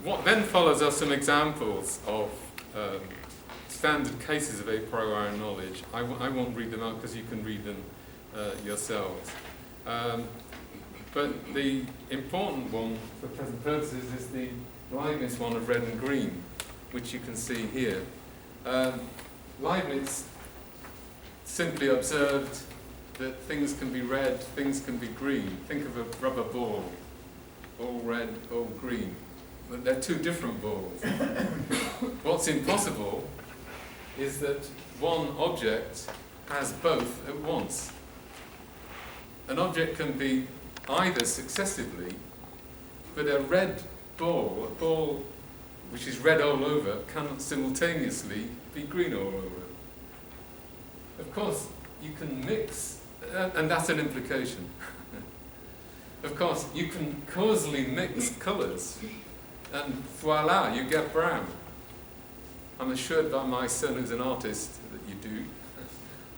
what then follows are some examples of standard cases of a priori knowledge. I won't read them out because you can read them yourselves. But the important one for present purposes is the Leibniz one of red and green, which you can see here. Leibniz simply observed that things can be red, things can be green. Think of a rubber ball, all red, all green. But they're two different balls. What's impossible is that one object has both at once. An object can be either successively, but a red ball, a ball which is red all over, cannot simultaneously be green all over. Of course, you can mix, and that's an implication. Of course, you can causally mix colours, and voila, you get brown. I'm assured by my son who's an artist that you do.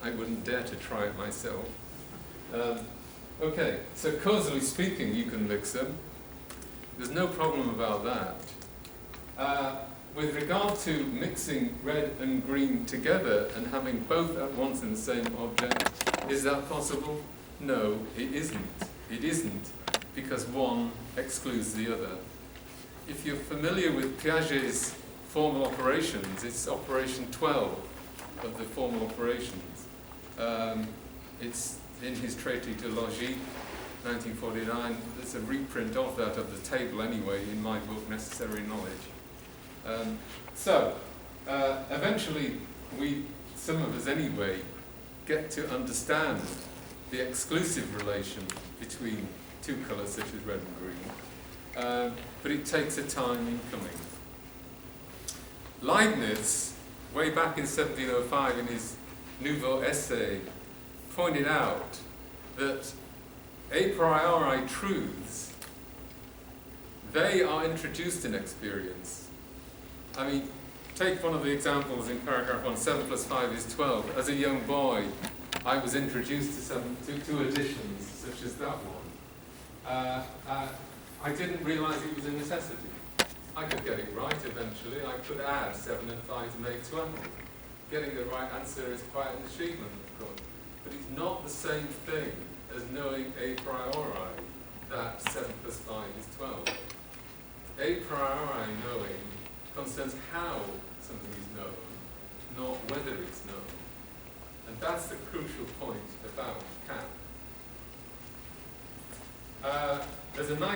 I wouldn't dare to try it myself. Okay, so causally speaking, you can mix them. There's no problem about that. With regard to mixing red and green together and having both at once in the same object, is that possible? No, it isn't. It isn't, because one excludes the other. If you're familiar with Piaget's formal operations, it's operation 12 of the formal operations. It's in his Traité de Logique, 1949. There's a reprint of that, of the table anyway, in my book, Necessary Knowledge. Eventually, some of us anyway, get to understand the exclusive relation between two colours such as red and green. But it takes a time in coming. Leibniz, way back in 1705 in his Nouveau Essai, pointed out that a priori truths, they are introduced in experience. I mean, take one of the examples in paragraph 1, 7 plus 5 is 12. As a young boy, I was introduced to two additions, such as that one. I didn't realise it was a necessity. I could get it right eventually. I could add 7 and 5 to make 12. Getting the right answer is quite an achievement, of course. But it's not the same thing as knowing a priori that 7 plus 5 is 12. A priori knowing concerns how something is known, not whether it's known. And that's the crucial point about Kant. There's a nice